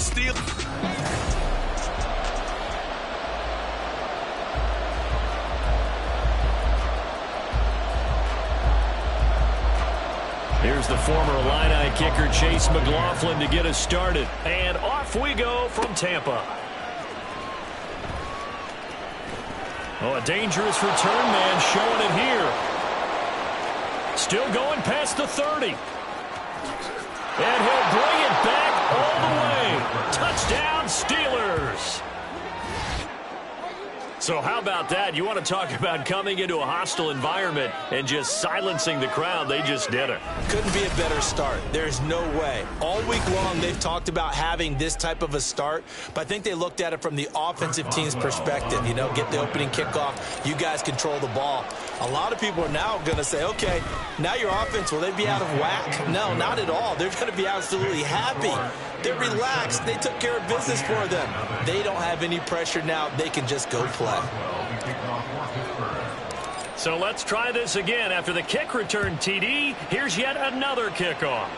steal. Here's the former Illini kicker Chase McLaughlin to get us started. And off we go from Tampa. Oh, a dangerous return man showing it here. Still going past the 30. And he'll bring it back all the way. Touchdown, Steelers. So how about that? You want to talk about coming into a hostile environment and just silencing the crowd. They just did it. Couldn't be a better start. There's no way. All week long, they've talked about having this type of a start, but I think they looked at it from the offensive team's perspective. You know, get the opening kickoff. You guys control the ball. A lot of people are now going to say, okay, now your offense, will they be out of whack? No, not at all. They're going to be absolutely happy. They're relaxed. They took care of business for them. They don't have any pressure now. They can just go play. So let's try this again. After the kick return TD, here's yet another kickoff.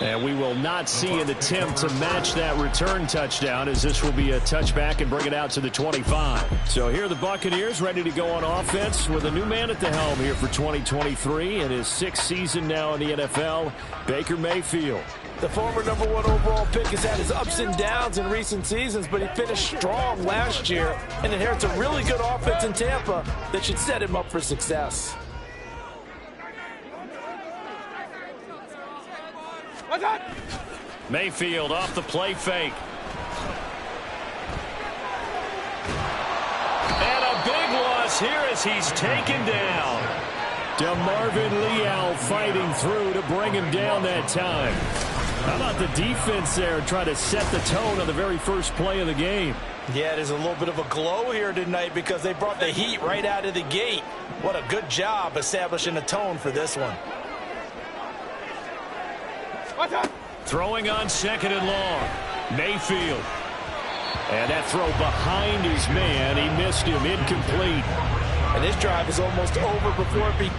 And we will not see an attempt to match that return touchdown, as this will be a touchback and bring it out to the 25. So here are the Buccaneers ready to go on offense with a new man at the helm here for 2023 in his 6th season now in the NFL, Baker Mayfield. The former #1 overall pick has had his ups and downs in recent seasons, but he finished strong last year and inherits a really good offense in Tampa that should set him up for success. Mayfield off the play fake. And a big loss here as he's taken down. DeMarvin Leal fighting through to bring him down that time. How about the defense there trying to set the tone on the very first play of the game? Yeah, there's a little bit of a glow here tonight because they brought the heat right out of the gate. What a good job establishing a tone for this one. Throwing on 2nd and long. Mayfield. And that throw behind his man. He missed him. Incomplete. And this drive is almost over before it begins.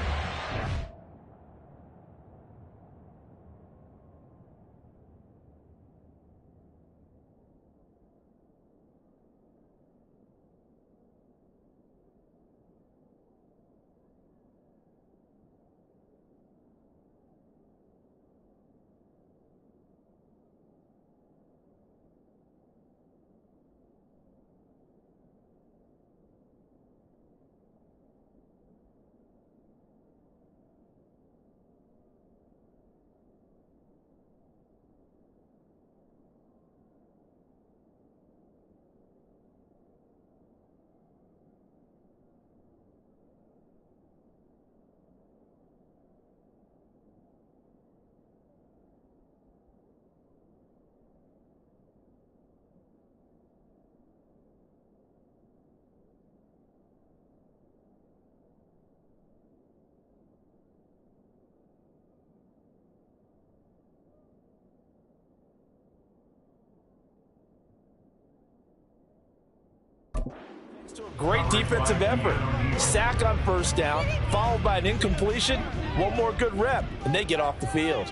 To a great defensive effort. Sack on 1st down, followed by an incompletion. One more good rep, and they get off the field.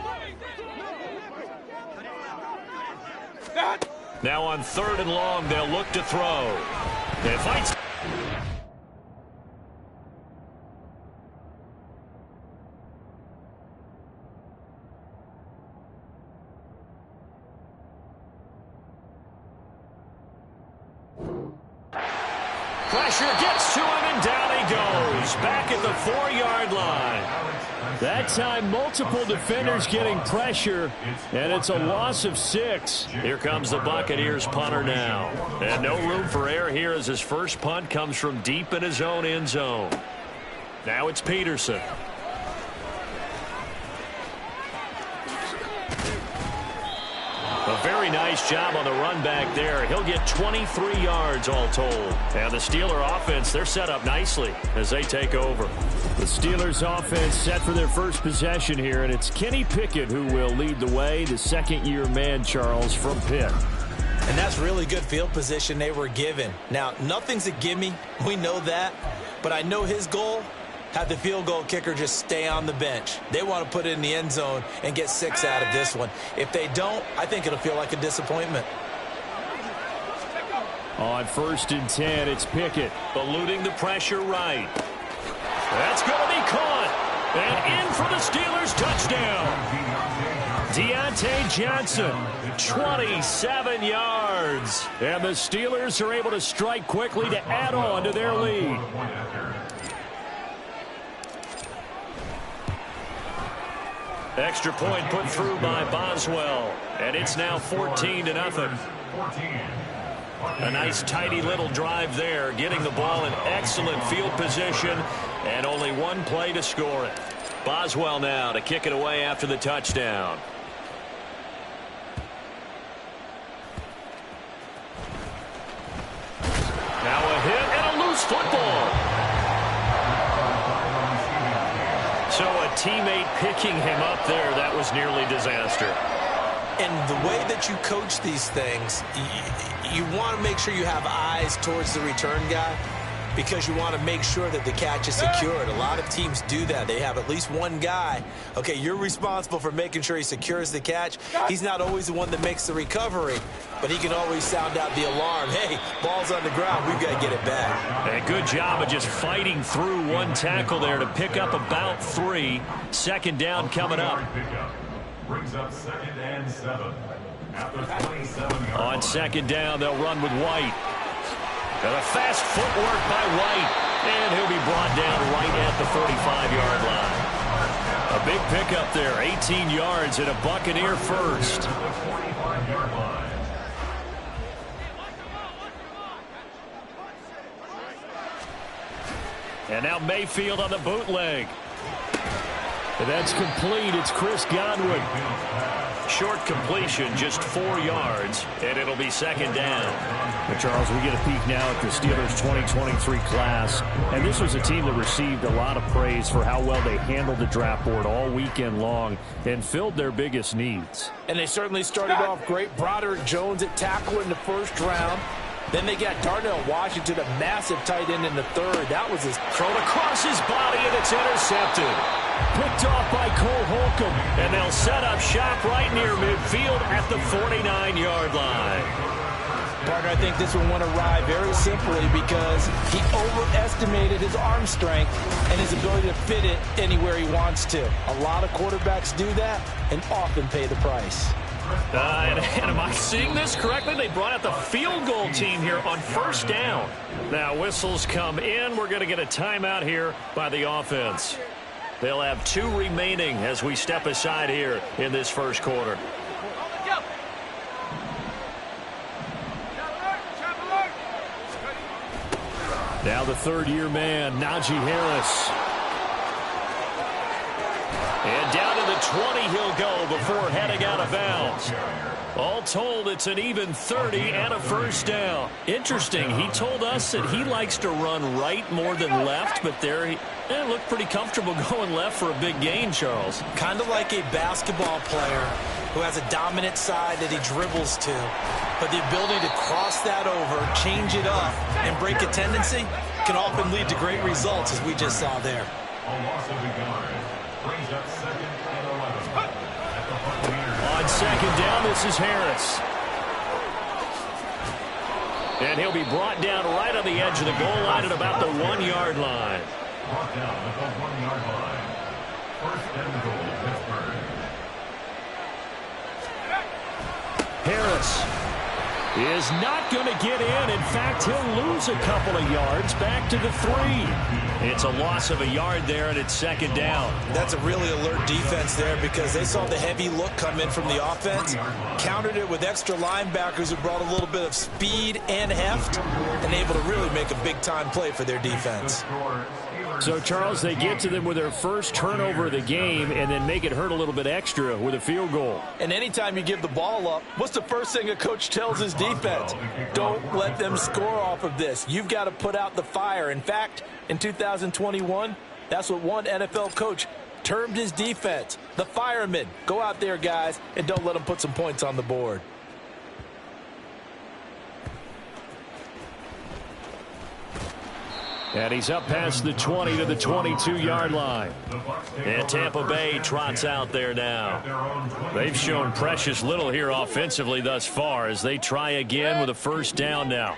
Now on 3rd and long, they'll look to throw. They fight. Pressure gets to him, and down he goes. Back at the 4-yard line. That time, multiple defenders getting pressure, and it's a loss of 6. Here comes the Buccaneers punter now. And no room for error here as his first punt comes from deep in his own end zone. Now it's Peterson. A very nice job on the run back there. He'll get 23 yards all told. And the Steeler offense, they're set up nicely as they take over. The Steelers offense set for their first possession here, and it's Kenny Pickett who will lead the way, the second-year man, Charles, from Pitt. And that's really good field position they were given. Now, nothing's a gimme. We know that. But I know his goal have the field goal kicker just stay on the bench. They want to put it in the end zone and get 6 out of this one. If they don't, I think it'll feel like a disappointment. On 1st and 10, it's Pickett, eluding the pressure right. That's going to be caught. And in for the Steelers touchdown. Deontay Johnson, 27 yards. And the Steelers are able to strike quickly to add on to their lead. Extra point put through by Boswell. And it's now 14-0. A nice, tidy little drive there, getting the ball in excellent field position, and only one play to score it. Boswell now to kick it away after the touchdown. Now a hit and a loose football. So a teammate picking him up there, that was nearly disaster. And the way that you coach these things, you want to make sure you have eyes towards the return guy because you want to make sure that the catch is secured. A lot of teams do that. They have at least one guy. Okay, you're responsible for making sure he secures the catch. He's not always the one that makes the recovery, but he can always sound out the alarm. Hey, ball's on the ground. We've got to get it back. And a good job of just fighting through one tackle there to pick up about 3. 2nd down coming up. Brings up 2nd and 7. After 27 yards. On 2nd down, they'll run with White. And a fast footwork by White. And he'll be brought down right at the 45-yard line. A big pickup there, 18 yards and a Buccaneer first. And now Mayfield on the bootleg. And that's complete. It's Chris Godwin. Short completion, just 4 yards, and it'll be 2nd down. And Charles, we get a peek now at the Steelers 2023 class. And this was a team that received a lot of praise for how well they handled the draft board all weekend long and filled their biggest needs. And they certainly started off great. Broderick Jones at tackle in the 1st round. Then they got Darnell Washington, a massive tight end in the 3rd. That was his thrown across his body, and it's intercepted. Picked off by Cole Holcomb, and they'll set up shop right near midfield at the 49-yard line. Partner, I think this one went awry very simply because he overestimated his arm strength and his ability to fit it anywhere he wants to. A lot of quarterbacks do that and often pay the price. And am I seeing this correctly? They brought out the field goal team here on 1st down. Now whistles come in. We're going to get a timeout here by the offense. They'll have 2 remaining as we step aside here in this 1st quarter. Now the 3rd-year man, Najee Harris. And down to the 20 he'll go before heading out of bounds. All told, it's an even 30 and a 1st down. Interesting, he told us that he likes to run right more than left, but there he looked pretty comfortable going left for a big gain, Charles. Kind of like a basketball player who has a dominant side that he dribbles to, but the ability to cross that over, change it up, and break a tendency can often lead to great results, as we just saw there. A loss of the yard. Brings up 2nd and 11. On 2nd down, this is Harris. And he'll be brought down right on the edge of the goal line at about the 1-yard line. Brought down at the 1-yard line. 1st and goal, Pittsburgh. Harris is not going to get in. In fact, he'll lose a couple of yards back to the 3. It's a loss of a yard there, and it's 2nd down. That's a really alert defense there because they saw the heavy look come in from the offense, countered it with extra linebackers who brought a little bit of speed and heft, and able to really make a big-time play for their defense. So, Charles, they get to them with their first turnover of the game and then make it hurt a little bit extra with a field goal. And anytime you give the ball up, what's the first thing a coach tells his defense? Don't let them score off of this. You've got to put out the fire. In fact, in 2021, that's what one NFL coach termed his defense, the firemen. Go out there, guys, and don't let them put some points on the board. And he's up past the 20 to the 22-yard line. And Tampa Bay trots out there now. They've shown precious little here offensively thus far as they try again with a first down now.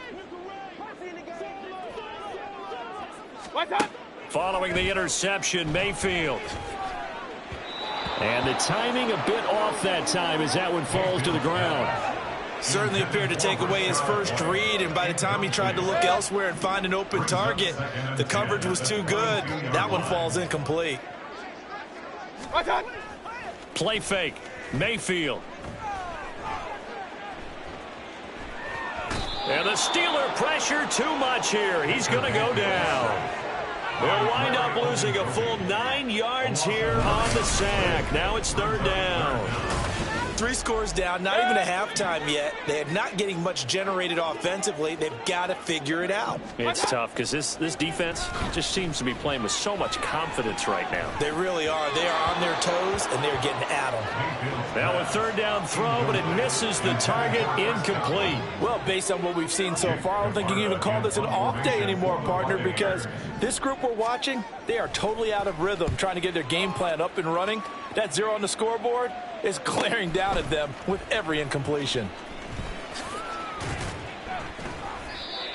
Following the interception, Mayfield. And the timing a bit off that time as that one falls to the ground. Certainly appeared to take away his first read, and by the time he tried to look elsewhere and find an open target, the coverage was too good. That one falls incomplete. Play fake. Mayfield. And the Steeler pressure too much here. He's going to go down. They'll wind up losing a full 9 yards here on the sack. Now it's third down. 3 scores down, not even a halftime yet. They're not getting much generated offensively. They've got to figure it out. It's tough because this defense just seems to be playing with so much confidence right now. They really are. They are on their toes, and they're getting at them. Now a third down throw, but it misses the target, incomplete. Well, based on what we've seen so far, I don't think you can even call this an off day anymore, partner, because this group we're watching, they are totally out of rhythm, trying to get their game plan up and running. That 0 on the scoreboard is glaring down at them with every incompletion.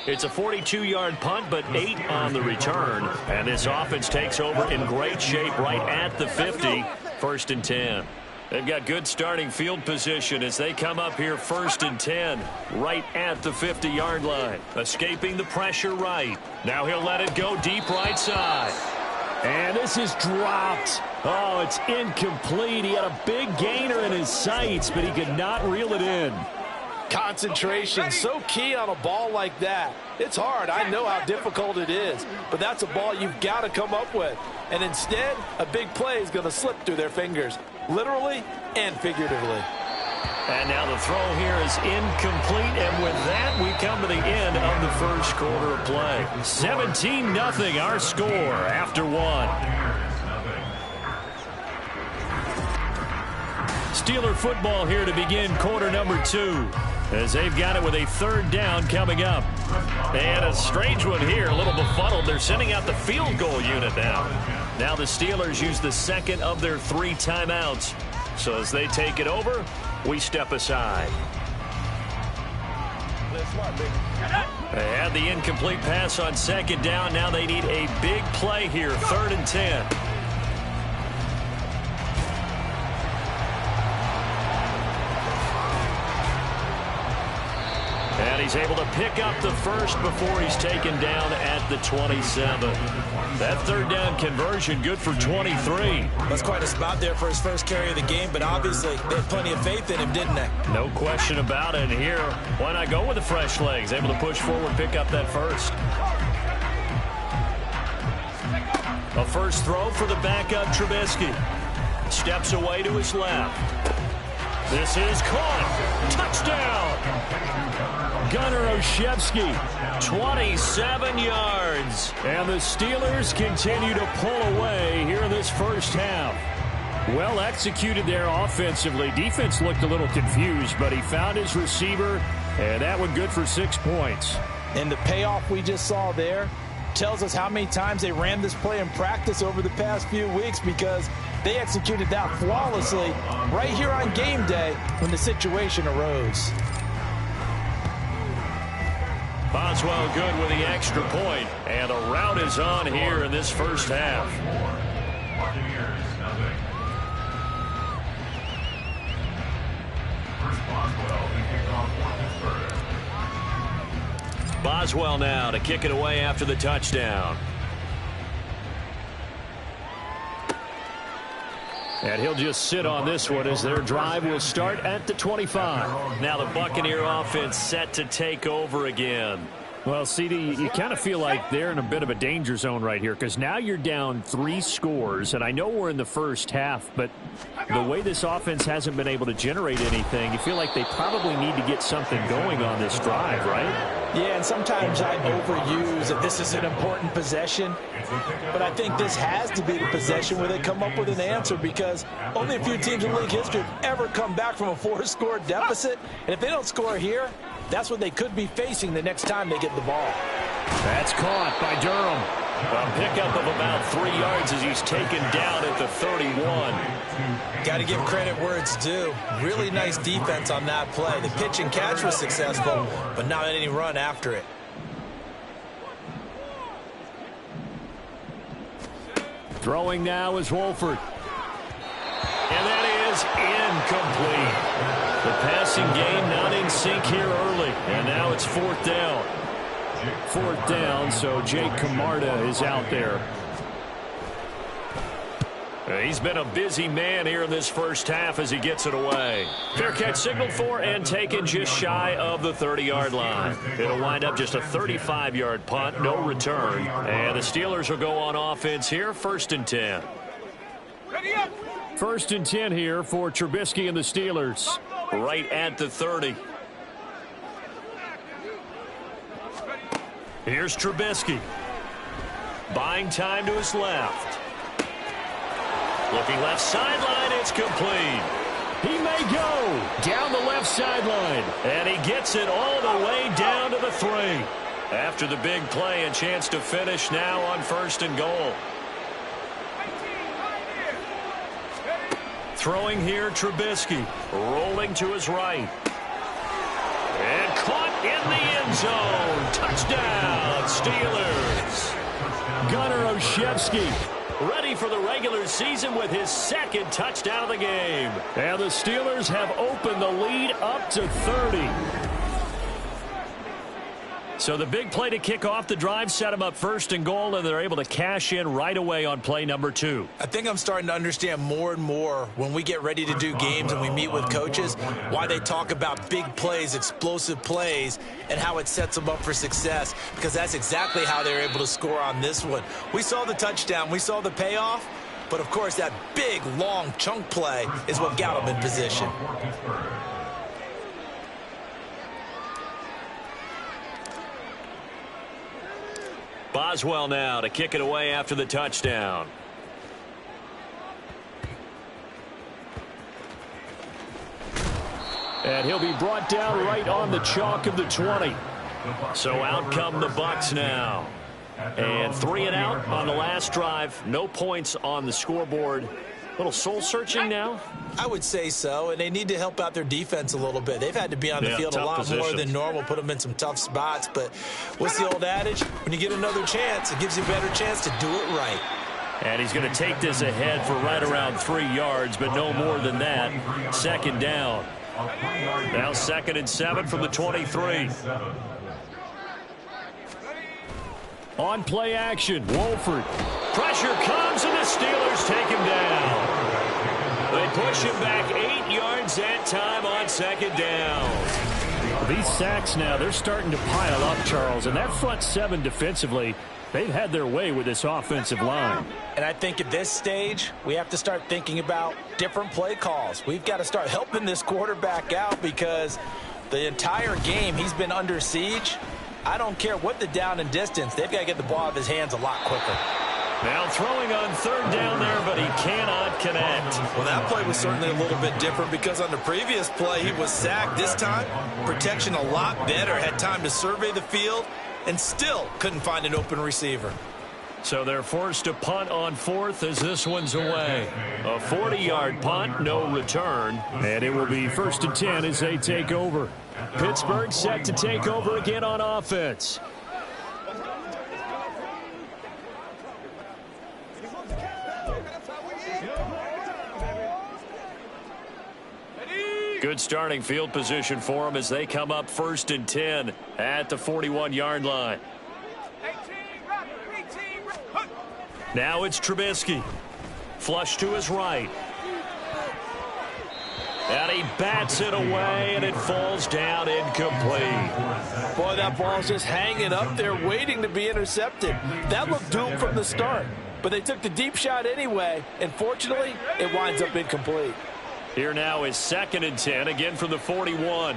It's a 42-yard punt, but 8 on the return. And this offense takes over in great shape right at the 50. First and 10. They've got good starting field position as they come up here first and 10 right at the 50-yard line. Escaping the pressure right. Now he'll let it go deep right side. And this is dropped. Oh, it's incomplete. He had a big gainer in his sights, but he could not reel it in. Concentration, so key on a ball like that. It's hard. I know how difficult it is, but that's a ball you've got to come up with. And instead, a big play is going to slip through their fingers, literally and figuratively. And now the throw here is incomplete, and with that, we come to the end of the first quarter of play. 17-0 our score after 1. Steeler football here to begin quarter number 2. As they've got it with a third down coming up. And a strange one here, a little befuddled. They're sending out the field goal unit now. Now the Steelers use the second of their 3 timeouts. So as they take it over, we step aside. They had the incomplete pass on second down. Now they need a big play here, 3rd and 10. And he's able to pick up the first before he's taken down at the 27. That third down conversion good for 23. That's quite a spot there for his first carry of the game, but obviously they had plenty of faith in him, didn't they? No question about it. And here, why not go with the fresh legs? Able to push forward, pick up that first. A first throw for the backup Trubisky. Steps away to his left. This is caught. Touchdown. Gunnar Olszewski, 27 yards. And the Steelers continue to pull away here in this first half. Well executed there offensively. Defense looked a little confused, but he found his receiver, and that one good for 6 points. And the payoff we just saw there tells us how many times they ran this play in practice over the past few weeks, because they executed that flawlessly right here on game day when the situation arose. Boswell good with the extra point, and the route is on here in this first half. Boswell now to kick it away after the touchdown. And he'll just sit on this one as their drive will start at the 25. Now the Buccaneer offense set to take over again. Well, CD, you kind of feel like they're in a bit of a danger zone right here, because now you're down 3 scores, and I know we're in the first half, but the way this offense hasn't been able to generate anything, you feel like they probably need to get something going on this drive, right? Yeah, and sometimes I overuse that this is an important possession, but I think this has to be the possession where they come up with an answer, because only a few teams in league history have ever come back from a 4-score deficit, and if they don't score here, that's what they could be facing the next time they get the ball. That's caught by Durham. A pickup of about 3 yards as he's taken down at the 31. Got to give credit where it's due. Really nice defense on that play. The pitch and catch was successful, but not any run after it. Throwing now is Wolford. And that is incomplete. The passing game not in sync here early. And now it's 4th down. 4th down, so Jake Camarda is out there. He's been a busy man here in this first half as he gets it away. Fair catch signaled for and taken just shy of the 30-yard line. It'll wind up just a 35-yard punt, no return. And the Steelers will go on offense here, 1st and 10. 1st and 10 here for Trubisky and the Steelers. Right at the 30. Here's Trubisky. Buying time to his left. Looking left sideline, it's complete. He may go down the left sideline. And he gets it all the way down to the 3. After the big play, a chance to finish now on 1st and goal. Throwing here, Trubisky. Rolling to his right. And caught in the end zone. Touchdown, Steelers. Gunnar Olszewski ready for the regular season with his 2nd touchdown of the game. And the Steelers have opened the lead up to 30. So the big play to kick off the drive set them up 1st and goal, and they're able to cash in right away on play number 2. I think I'm starting to understand more and more when we get ready to do games and we meet with coaches why they talk about big plays, explosive plays, and how it sets them up for success, because that's exactly how they're able to score on this one. We saw the touchdown. We saw the payoff. But, of course, that big, long chunk play is what got them in position. Boswell now to kick it away after the touchdown. And he'll be brought down right on the chalk of the 20. So out come the Bucs now. And 3 and out on the last drive. No points on the scoreboard. Little soul-searching now? I would say so, and they need to help out their defense a little bit. They've had to be on the field a lot more than normal, put them in some tough spots. But what's the old adage? When you get another chance, it gives you a better chance to do it right. And he's going to take this ahead for right around 3 yards, but no more than that. 2nd down. Now 2nd and 7 from the 23. On play action, Wolford. Pressure comes, and the Steelers take him down. They push him back 8 yards that time on 2nd down. These sacks now, they're starting to pile up, Charles. And that front 7 defensively, they've had their way with this offensive line. And I think at this stage, we have to start thinking about different play calls. We've got to start helping this quarterback out because the entire game he's been under siege. I don't care what the down and distance. They've got to get the ball out of his hands a lot quicker. Now throwing on 3rd down there, but he cannot connect. Well, that play was certainly a little bit different because on the previous play, he was sacked. This time, protection a lot better. Had time to survey the field and still couldn't find an open receiver. So they're forced to punt on 4th as this one's away. A 40-yard punt, no return. And it will be 1st and 10 as they take over. Pittsburgh set to take over again on offense. Good starting field position for them as they come up 1st and 10 at the 41-yard line. Now it's Trubisky. Flush to his right. And he bats it away, and it falls down incomplete. Boy, that ball's just hanging up there waiting to be intercepted. That looked doomed from the start. But they took the deep shot anyway, and fortunately, it winds up incomplete. Here now is 2nd and 10, again from the 41.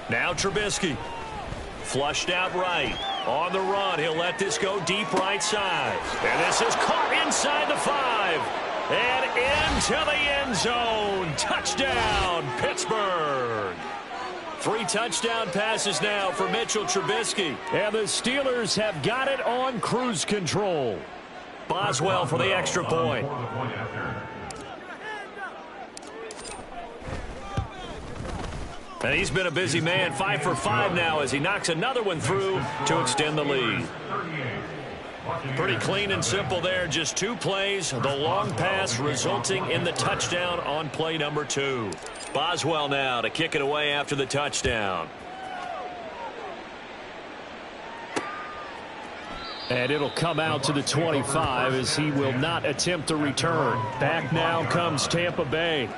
Now Trubisky. Flushed out right. On the run, he'll let this go deep right side. And this is caught inside the 5. And into the end zone. Touchdown, Pittsburgh. 3 touchdown passes now for Mitchell Trubisky. And the Steelers have got it on cruise control. Boswell for the extra point. And he's been a busy man, 5 for 5 now as he knocks another one through to extend the lead. Pretty clean and simple there, just 2 plays. The long pass resulting in the touchdown on play number 2. Boswell now to kick it away after the touchdown. And it'll come out to the 25 as he will not attempt to return. Back now comes Tampa Bay.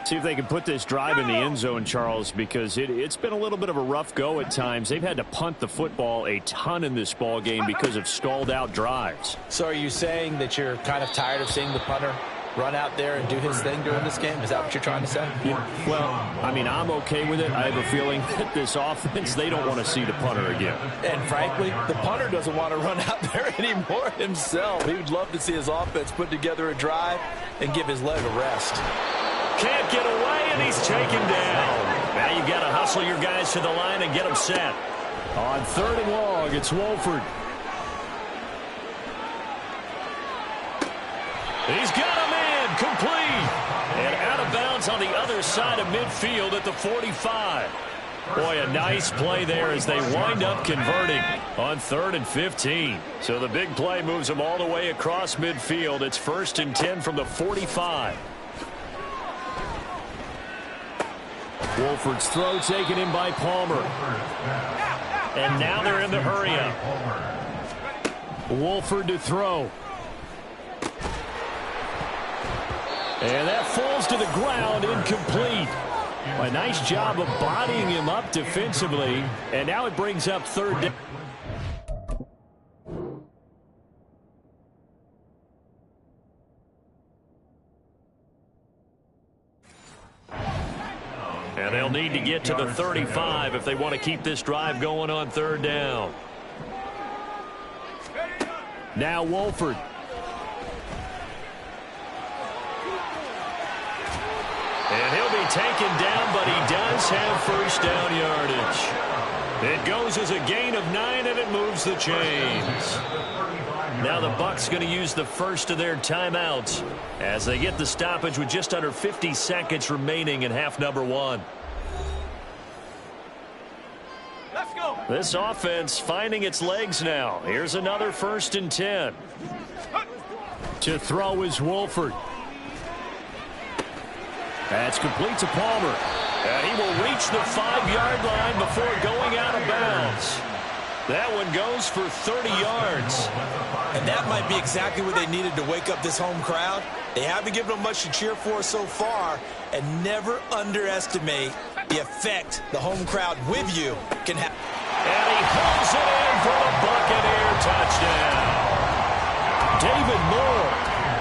See if they can put this drive in the end zone, Charles, because it's been a little bit of a rough go at times. They've had to punt the football a ton in this ball game because of stalled out drives. So are you saying that you're kind of tired of seeing the punter run out there and do his thing during this game? Is that what you're trying to say? Yeah. Well, I mean, I'm okay with it. I have a feeling that this offense, they don't want to see the punter again. And frankly, the punter doesn't want to run out there anymore himself. He would love to see his offense put together a drive and give his leg a rest. Can't get away, and he's taken down. Now you've got to hustle your guys to the line and get them set. On 3rd and long, it's Wolford. He's got him in, complete. And out of bounds on the other side of midfield at the 45. Boy, a nice play there as they wind up converting on 3rd and 15. So the big play moves them all the way across midfield. It's 1st and 10 from the 45. Wolford's throw taken in by Palmer. And now they're in the hurry-up. Wolford to throw. And that falls to the ground, incomplete. A nice job of bodying him up defensively. And now it brings up 3rd down. And they'll need to get to the 35 if they want to keep this drive going on 3rd down. Now Wolford. And he'll be taken down, but he does have 1st down yardage. It goes as a gain of 9, and it moves the chains. Now the Bucs going to use the first of their timeouts as they get the stoppage with just under 50 seconds remaining in half number 1. Let's go. This offense finding its legs now. Here's another 1st and 10. To throw is Wolford. That's complete to Palmer. And he will reach the 5-yard line before going out of bounds. That one goes for 30 yards. And that might be exactly what they needed to wake up this home crowd. They haven't given them much to cheer for so far, and never underestimate the effect the home crowd with you can have. And he hauls it in for a Buccaneer touchdown. David Moore,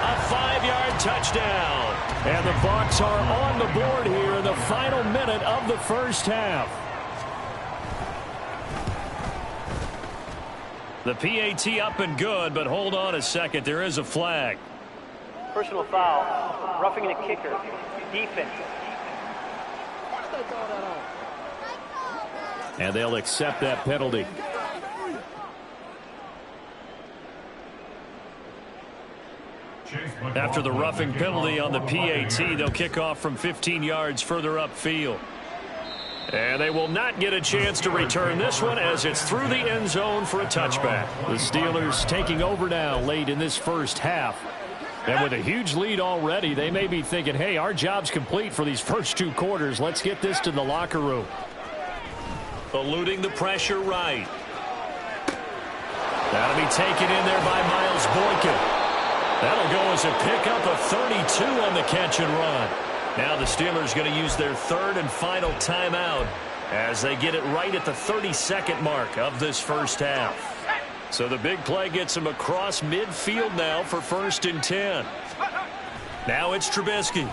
a 5-yard touchdown. And the Bucs are on the board here in the final minute of the first half. The PAT up and good, but hold on a second. There is a flag. Personal foul. Roughing the kicker. Defense. And they'll accept that penalty. After the roughing penalty on the PAT, they'll kick off from 15 yards further upfield. And they will not get a chance to return this one as it's through the end zone for a touchback. The Steelers taking over now late in this first half. And with a huge lead already, they may be thinking, hey, our job's complete for these first 2 quarters. Let's get this to the locker room. Eluding the pressure right. That'll be taken in there by Miles Boykin. That'll go as a pickup of 32 on the catch and run. Now the Steelers going to use their 3rd and final timeout as they get it right at the 32nd mark of this first half. So the big play gets them across midfield now for 1st and 10. Now it's Trubisky.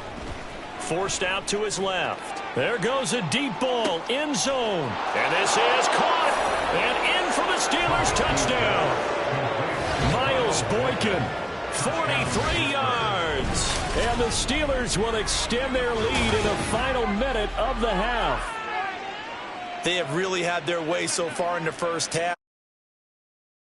Forced out to his left. There goes a deep ball, end zone. And this is caught. And in for the Steelers touchdown. Miles Boykin, 43 yards. And the Steelers will extend their lead in the final minute of the half. They have really had their way so far in the first half.